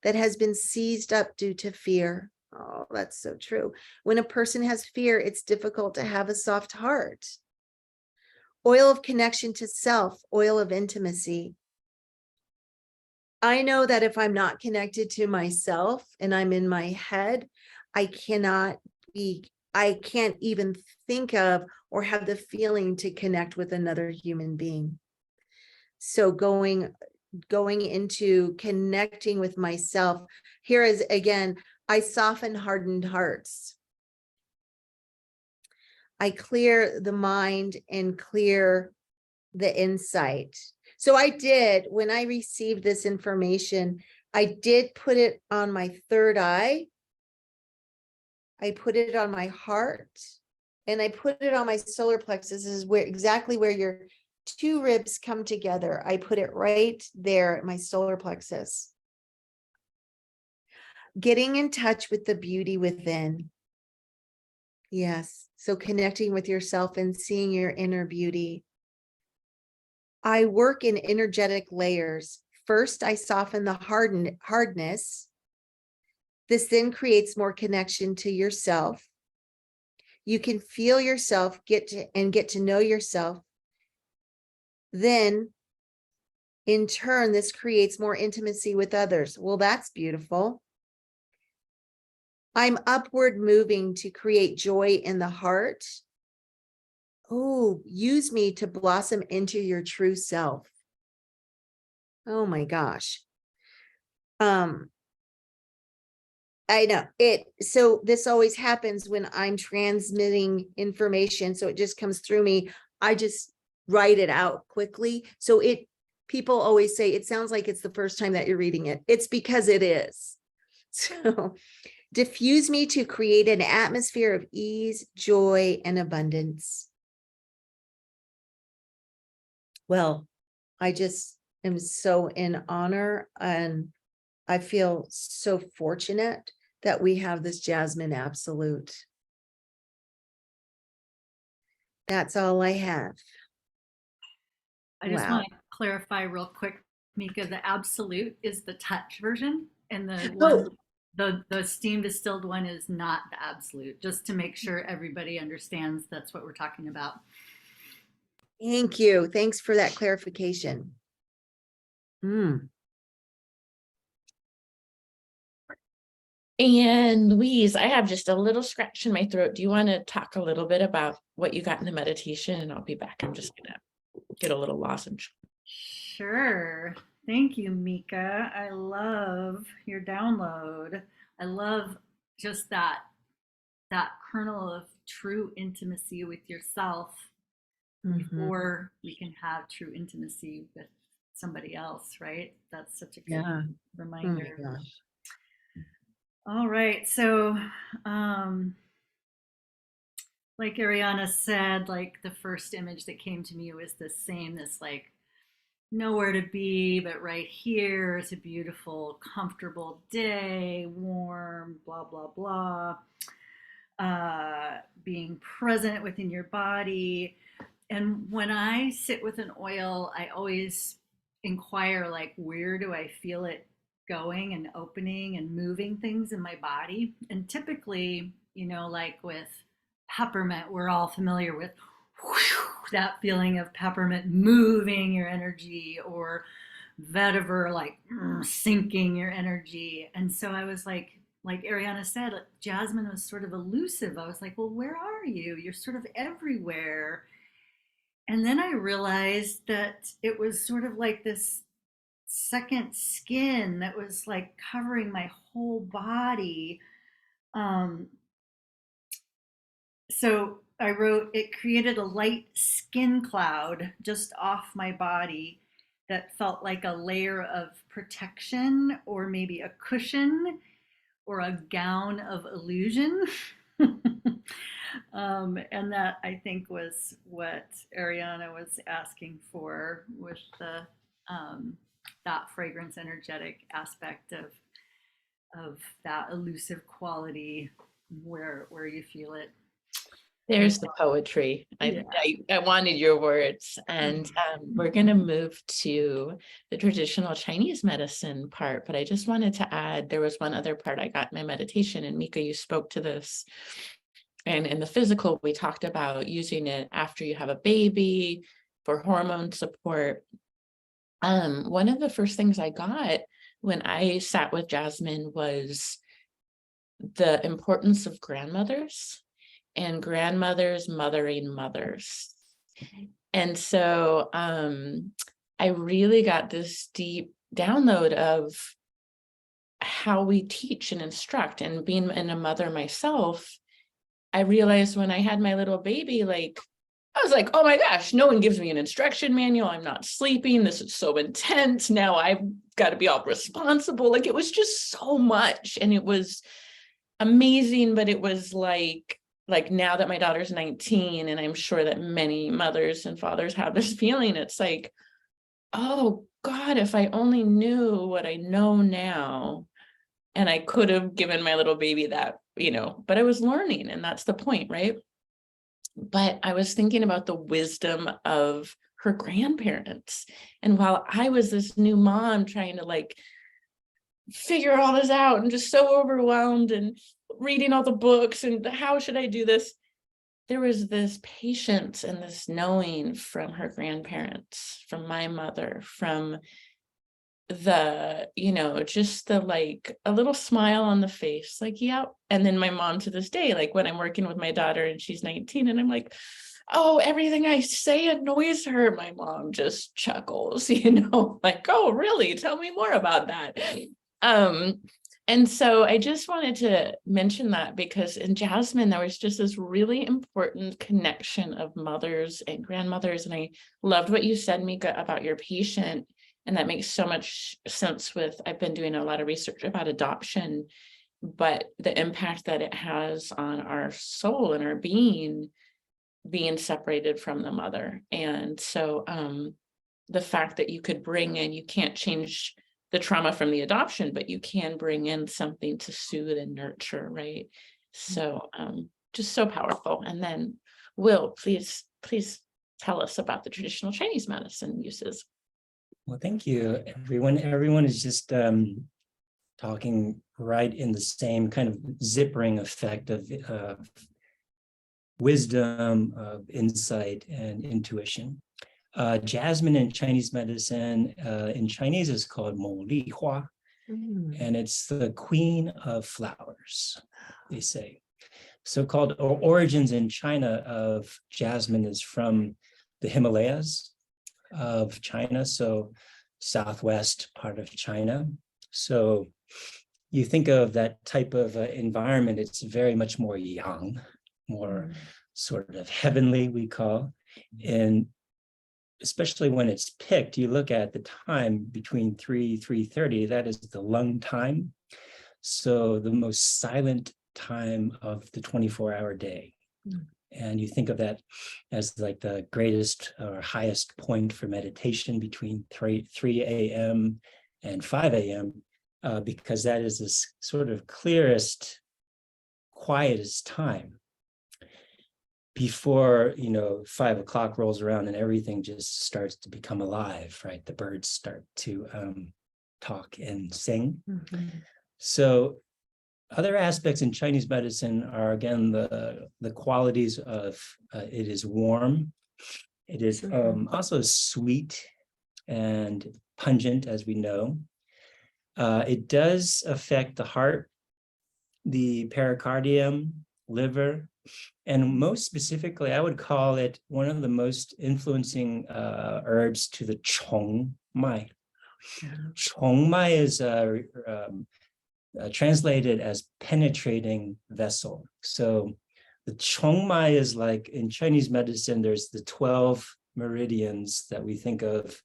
Speaker 5: that has been seized up due to fear. Oh, that's so true. When a person has fear, it's difficult to have a soft heart. Oil of connection to self, oil of intimacy. I know that if I'm not connected to myself and I'm in my head, I can't even think of or have the feeling to connect with another human being. So going into connecting with myself, here is again, I soften hardened hearts. I clear the mind and clear the insight. So I did, when I received this information, I did put it on my third eye. I put it on my heart, and I put it on my solar plexus. This is exactly where your two ribs come together. I put it right there at my solar plexus. Getting in touch with the beauty within. Yes. So connecting with yourself and seeing your inner beauty. I work in energetic layers. First, I soften the hardness. This then creates more connection to yourself. You can feel yourself, get to know yourself. Then, in turn, this creates more intimacy with others. Well, that's beautiful. I'm upward moving to create joy in the heart. Oh, use me to blossom into your true self. Oh my gosh. I know it. So this always happens when I'm transmitting information. So it just comes through me. I just write it out quickly. So people always say, it sounds like it's the first time that you're reading it. It's because it is. So diffuse me to create an atmosphere of ease, joy, and abundance. Well, I just am so in honor, and I feel so fortunate that we have this Jasmine Absolute. That's all I have.
Speaker 4: I just
Speaker 5: Wow.
Speaker 4: want to clarify real quick, Mica, the Absolute is the touch version, and the
Speaker 5: Oh.
Speaker 4: one, the steam distilled one is not the Absolute, just to make sure everybody understands that's what we're talking about.
Speaker 5: Thank you. Thanks for that clarification.
Speaker 2: And Louise, I have just a little scratch in my throat. Do you want to talk a little bit about what you got in the meditation? And I'll be back. I'm just gonna get a little lozenge.
Speaker 4: Sure. Thank you, Mica. I love your download. I love just that kernel of true intimacy with yourself before we can have true intimacy with somebody else, right? That's such a good reminder.
Speaker 5: Oh my gosh.
Speaker 4: All right. So, like Ariana said, like the first image that came to me was the same, this like nowhere to be, but right here is a beautiful, comfortable day, warm, blah, blah, blah. Being present within your body. And when I sit with an oil, I always inquire, like, where do I feel it going and opening and moving things in my body? And typically, like with peppermint, we're all familiar with that feeling of peppermint moving your energy, or vetiver, like sinking your energy. And so I was like Ariana said, Jasmine was sort of elusive. I was like, well, where are you? You're sort of everywhere. And then I realized that it was sort of like this second skin that was like covering my whole body. So I wrote, it created a light skin cloud just off my body that felt like a layer of protection, or maybe a cushion, or a gown of illusion. And that, I think, was what Ariana was asking for with the that fragrance energetic aspect of that elusive quality where you feel it.
Speaker 2: There's the poetry.
Speaker 4: Yeah.
Speaker 2: I wanted your words. And we're going to move to the traditional Chinese medicine part. But I just wanted to add, there was one other part I got in my meditation, and Mica, you spoke to this. And in the physical, we talked about using it after you have a baby for hormone support. One of the first things I got when I sat with Jasmine was the importance of grandmothers and grandmothers mothering mothers. And so I really got this deep download of how we teach and instruct. And being a mother myself, I realized when I had my little baby, like, I was like, oh my gosh, no one gives me an instruction manual. I'm not sleeping. This is so intense. Now I've got to be all responsible. Like, it was just so much. And it was amazing, but it was like now that my daughter's 19, and I'm sure that many mothers and fathers have this feeling, it's like, oh God, if I only knew what I know now, and I could have given my little baby that, but I was learning, and that's the point, right? But I was thinking about the wisdom of her grandparents. And while I was this new mom trying to like figure all this out and just so overwhelmed and reading all the books and how should I do this, there was this patience and this knowing from her grandparents, from my mother, from the, just the like a little smile on the face, like, yeah. And then my mom to this day, like when I'm working with my daughter and she's 19 and I'm like, oh, everything I say annoys her, my mom just chuckles, like, oh, really? Tell me more about that. And so I just wanted to mention that because in Jasmine, there was just this really important connection of mothers and grandmothers. And I loved what you said, Mica, about your patient. And that makes so much sense with, I've been doing a lot of research about adoption, but the impact that it has on our soul and our being separated from the mother. And so the fact that you could bring in, you can't change the trauma from the adoption, but you can bring in something to soothe and nurture, right? So just so powerful. And then Will, please tell us about the traditional Chinese medicine uses.
Speaker 6: Well, thank you, everyone. Everyone is just talking right in the same kind of zippering effect of wisdom, of insight, and intuition. Jasmine in Chinese medicine, in Chinese is called Mo Li Hua, and it's the queen of flowers, they say. So-called origins in China of jasmine is from the Himalayas of China, so southwest part of China. So you think of that type of environment, it's very much more yang, more sort of heavenly, we call. And especially when it's picked, you look at the time between 3:30, that is the lung time. So the most silent time of the 24-hour day. And you think of that as like the greatest or highest point for meditation between 3 a.m. and 5 a.m. Because that is this sort of clearest, quietest time before 5 o'clock rolls around and everything just starts to become alive, right? The birds start to talk and sing. So other aspects in Chinese medicine are, again, the qualities of it is warm. It is also sweet and pungent, as we know. It does affect the heart, the pericardium, liver, and most specifically, I would call it one of the most influencing herbs to the Chong Mai. Chong Mai is translated as penetrating vessel. So the Chong Mai is like in Chinese medicine, there's the 12 meridians that we think of,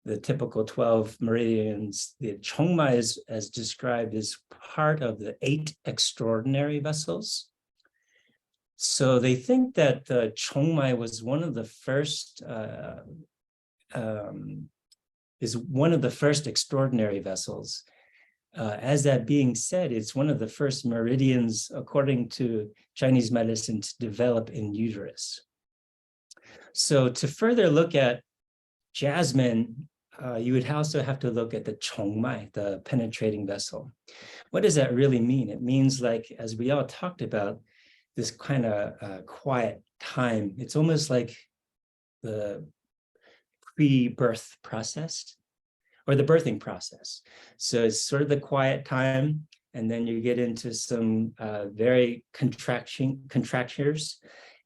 Speaker 6: the typical 12 meridians. The Chong Mai is, as described, is part of the 8 extraordinary vessels. So they think that the Chong Mai was one of the first, extraordinary vessels As that being said, it's one of the first meridians, according to Chinese medicine, to develop in uterus. So to further look at jasmine, you would also have to look at the chongmai, the penetrating vessel. What does that really mean? It means, like, as we all talked about, this kind of quiet time. It's almost like the pre-birth process or the birthing process. So it's sort of the quiet time, and then you get into some very contractures,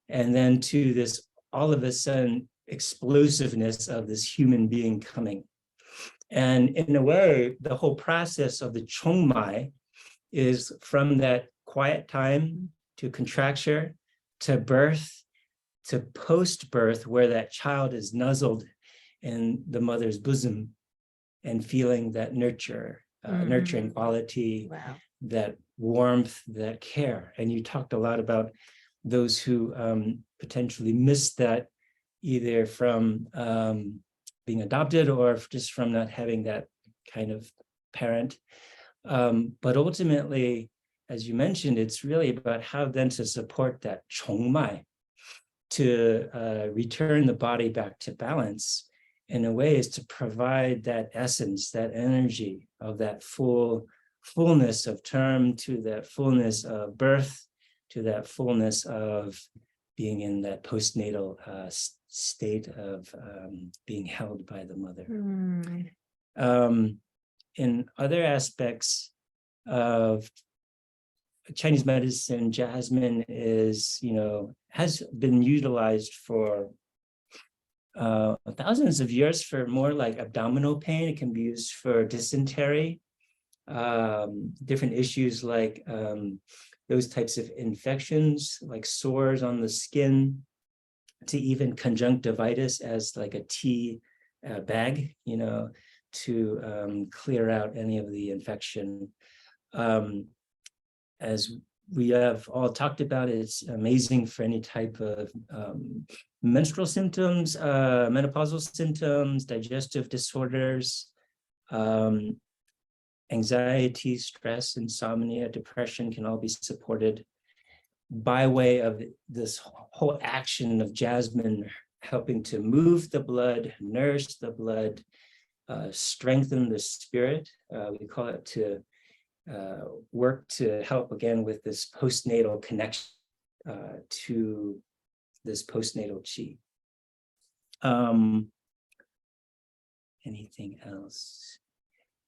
Speaker 6: and then to this all of a sudden explosiveness of this human being coming. And in a way, the whole process of the chongmai is from that quiet time to contracture, to birth, to post-birth, where that child is nuzzled in the mother's bosom and feeling that nurturing quality,
Speaker 5: Wow.
Speaker 6: that warmth, that care. And you talked a lot about those who potentially missed that, either from being adopted or just from not having that kind of parent. But ultimately, as you mentioned, it's really about how then to support that chongmai, to return the body back to balance. In a way, is to provide that essence, that energy of that fullness of term, to that fullness of birth, to that fullness of being in that postnatal state of being held by the mother. In other aspects of Chinese medicine, jasmine is, has been utilized for thousands of years for more like abdominal pain. It can be used for dysentery, different issues like those types of infections, like sores on the skin, to even conjunctivitis as like a tea bag, to clear out any of the infection. As we have all talked about, it's amazing for any type of menstrual symptoms, menopausal symptoms, digestive disorders, anxiety, stress, insomnia, depression can all be supported by way of this whole action of jasmine, helping to move the blood, nourish the blood, strengthen the spirit. We call it to work to help again with this postnatal connection to this postnatal chi. Anything else?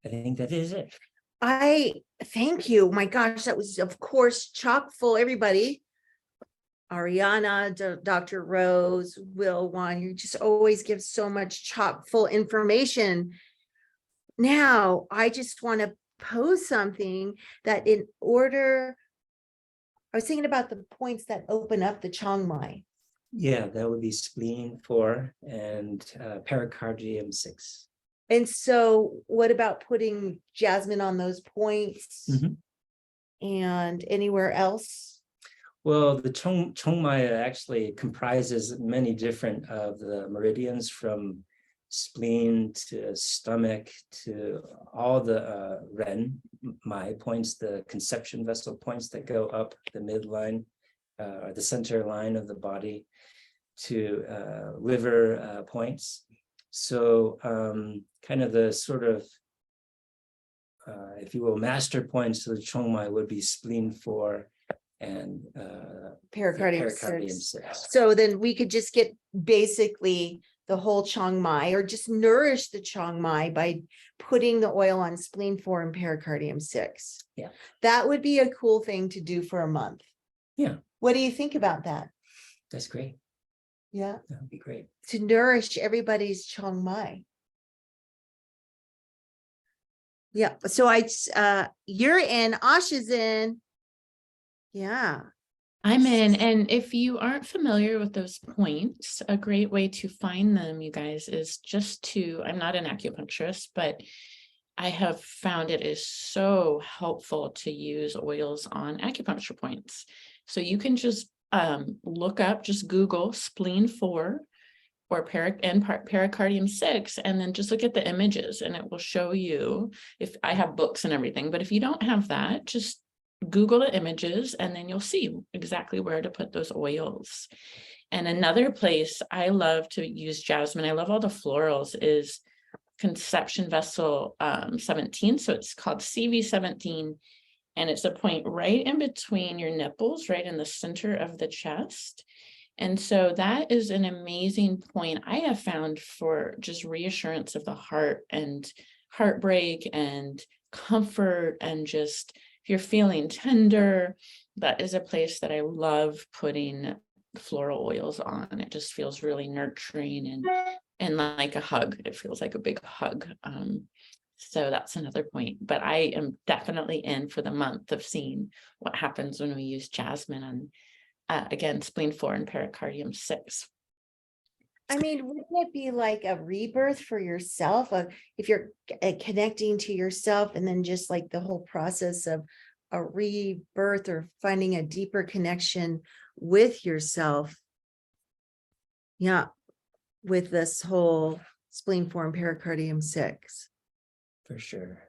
Speaker 6: I think that is it.
Speaker 5: I thank you. My gosh, that was, of course, chock full. Everybody, Ariana, Dr. Rose, Will, Juan, you just always give so much chock full information. Now, I just want to pose something that I was thinking about the points that open up the chongmai.
Speaker 6: Yeah, that would be spleen 4 and pericardium 6.
Speaker 5: And so what about putting jasmine on those points and anywhere else?
Speaker 6: Well, the chongmai actually comprises many different of the meridians, from spleen to stomach to all the ren mai points, the conception vessel points that go up the midline or the center line of the body, to liver points. So kind of the sort of, if you will, master points to the chongmai would be spleen 4 and
Speaker 5: Pericardium
Speaker 6: 6.
Speaker 5: 6. So then we could just get basically the whole chongmai, or just nourish the chongmai by putting the oil on spleen 4 and pericardium 6.
Speaker 6: Yeah.
Speaker 5: That would be a cool thing to do for a month.
Speaker 6: Yeah.
Speaker 5: What do you think about that?
Speaker 6: That's great.
Speaker 5: Yeah.
Speaker 6: That would be great.
Speaker 5: To nourish everybody's chongmai. Yeah. So you're in, Asha's in. Yeah.
Speaker 2: I'm in. And if you aren't familiar with those points, a great way to find them, you guys, is just I'm not an acupuncturist, but I have found it is so helpful to use oils on acupuncture points. So you can just look up, just Google spleen 4 or pericardium 6, and then just look at the images and it will show you. If I have books and everything, but if you don't have that, just Google the images and then you'll see exactly where to put those oils. And another place I love to use jasmine, I love all the florals, is conception vessel 17. So it's called CV17. And it's a point right in between your nipples, right in the center of the chest. And so that is an amazing point I have found for just reassurance of the heart and heartbreak and comfort, and just if you're feeling tender, that is a place that I love putting floral oils on. It just feels really nurturing and like a hug. It feels like a big hug. So that's another point, but I am definitely in for the month of seeing what happens when we use jasmine on, again, spleen 4 and pericardium 6.
Speaker 5: I mean, wouldn't it be like a rebirth for yourself if you're connecting to yourself, and then just like the whole process of a rebirth or finding a deeper connection with yourself? Yeah, with this whole spleen 4 and pericardium 6.
Speaker 6: For sure.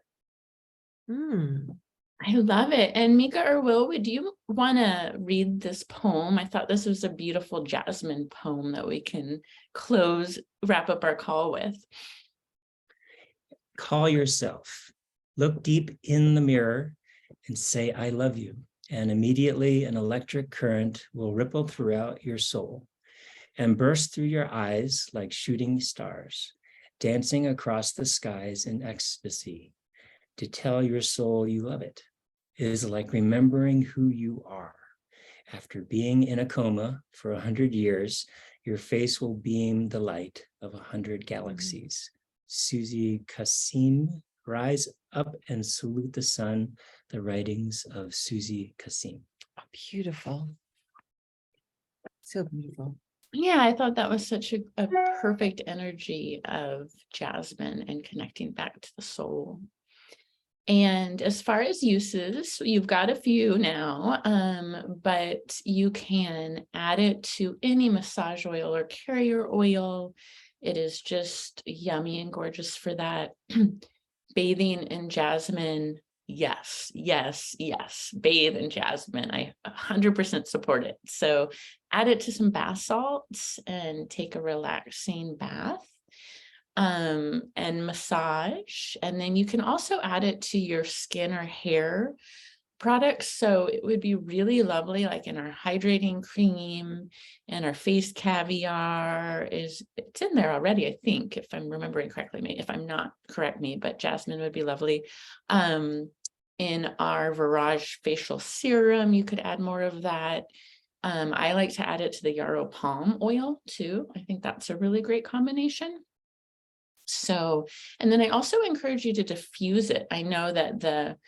Speaker 2: I love it. And Mica or Will, would you want to read this poem? I thought this was a beautiful jasmine poem that we can wrap up our call with.
Speaker 6: Call yourself. Look deep in the mirror and say, I love you. And immediately an electric current will ripple throughout your soul and burst through your eyes like shooting stars, dancing across the skies in ecstasy. To tell your soul you love it is like remembering who you are. After being in a coma for 100 years, your face will beam the light of 100 galaxies. Susie Kassim, rise up and salute the sun. The writings of Susie Kassim.
Speaker 5: Beautiful. So beautiful.
Speaker 2: Yeah, I thought that was such a perfect energy of jasmine and connecting back to the soul. And as far as uses, you've got a few now, but you can add it to any massage oil or carrier oil. It is just yummy and gorgeous for that. Bathing in jasmine, yes, yes, yes. Bathe in jasmine. I 100% support it. So add it to some bath salts and take a relaxing bath. And massage, and then you can also add it to your skin or hair products. So it would be really lovely, like in our hydrating cream and our face caviar it's in there already, I think, if I'm remembering correctly. If I'm not, correct me, but jasmine would be lovely. In our Virage facial serum, you could add more of that. I like to add it to the yarrow palm oil too. I think that's a really great combination. So, and then I also encourage you to diffuse it. I know that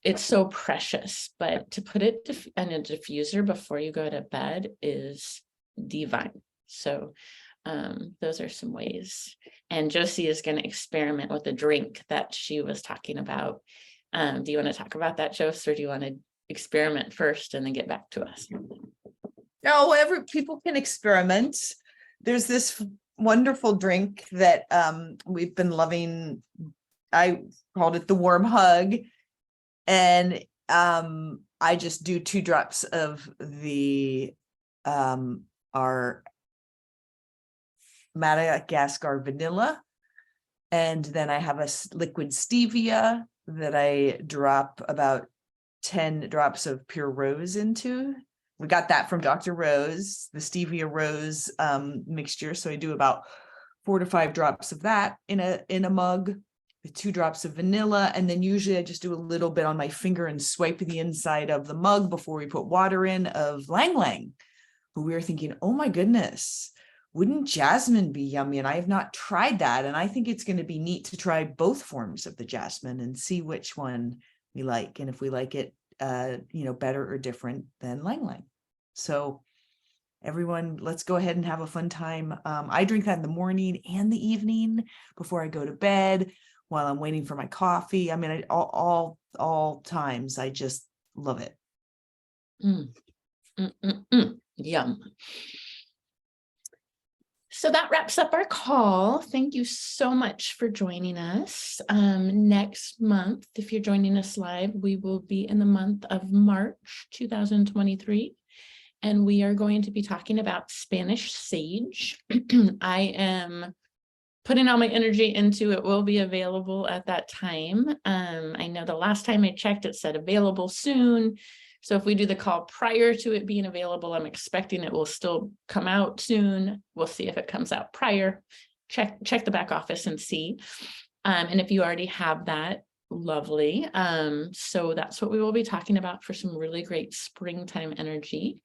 Speaker 2: it's so precious, but to put it in a diffuser before you go to bed is divine. So those are some ways. And Josie is going to experiment with a drink that she was talking about. Do you want to talk about that, Josie, or do you want to experiment first and then get back to us?
Speaker 1: No, people can experiment. There's this wonderful drink that we've been loving. I called it the warm hug, and I just do 2 drops of the our Madagascar vanilla, and then I have a liquid stevia that I drop about 10 drops of pure rose into. We got that from Dr. Rose, the stevia rose mixture. So I do about 4 to 5 drops of that in a mug, with 2 drops of vanilla. And then usually I just do a little bit on my finger and swipe the inside of the mug before we put water in of Lang Lang. But we were thinking, oh my goodness, wouldn't jasmine be yummy? And I have not tried that. And I think it's going to be neat to try both forms of the jasmine and see which one we like. And if we like it, better or different than Lang Lang. So everyone, let's go ahead and have a fun time. I drink that in the morning and the evening before I go to bed, while I'm waiting for my coffee. I mean, all times, I just love it.
Speaker 2: Yum. So that wraps up our call. Thank you so much for joining us. Next month, if you're joining us live, we will be in the month of March 2023, and we are going to be talking about Spanish sage. I am putting all my energy into it. Will be available at that time. I know the last time I checked, it said available soon. So if we do the call prior to it being available, I'm expecting it will still come out soon. We'll see if it comes out prior. Check the back office and see. And if you already have that, lovely. So that's what we will be talking about for some really great springtime energy.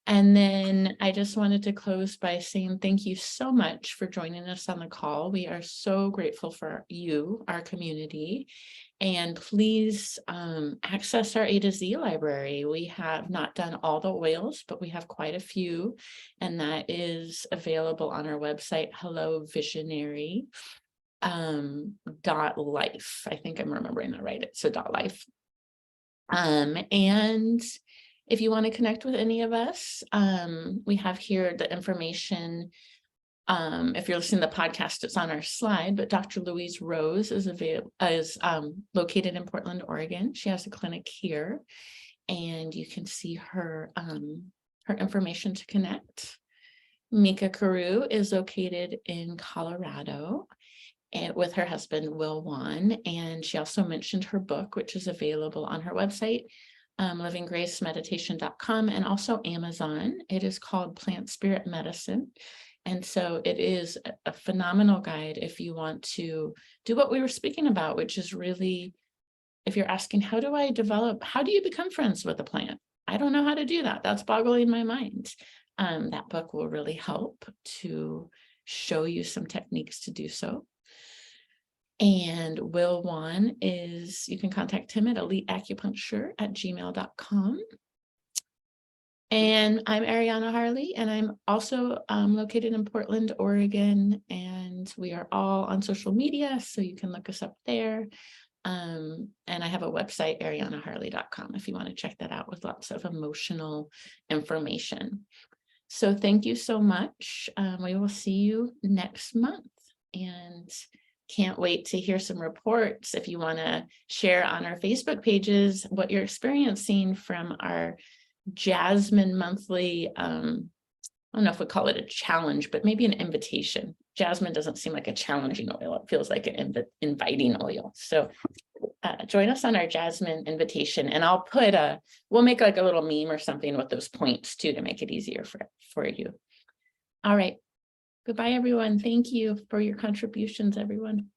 Speaker 2: And then I just wanted to close by saying thank you so much for joining us on the call. We are so grateful for you, our community. And please access our A to Z library. We have not done all the oils, but we have quite a few. And that is available on our website, hellovisionary.life. I think I'm remembering that right. It's .life. And if you want to connect with any of us, we have here the information. If you're listening to the podcast, it's on our slide, but Dr. Louise Rose is located in Portland, Oregon. She has a clinic here, and you can see her information to connect. Mica Carew is located in Colorado, and with her husband, Will Wan, and she also mentioned her book, which is available on her website, livinggracemeditation.com, and also Amazon. It is called Plant Spirit Medicine. And so it is a phenomenal guide if you want to do what we were speaking about, which is really, if you're asking, how do you become friends with a plant? I don't know how to do that. That's boggling my mind. That book will really help to show you some techniques to do so. And Will Wan you can contact him at eliteacupuncture@gmail.com. And I'm Ariana Harley, and I'm also located in Portland, Oregon, and we are all on social media, so you can look us up there. And I have a website, arianaharley.com, if you want to check that out with lots of emotional information. So thank you so much. We will see you next month, and can't wait to hear some reports. If you want to share on our Facebook pages what you're experiencing from our Jasmine monthly, I don't know if we call it a challenge, but maybe an invitation. Jasmine doesn't seem like a challenging oil. It feels like an inviting oil. So join us on our Jasmine invitation, and we'll make like a little meme or something with those points too, to make it easier for you. All right. Goodbye, everyone. Thank you for your contributions, everyone.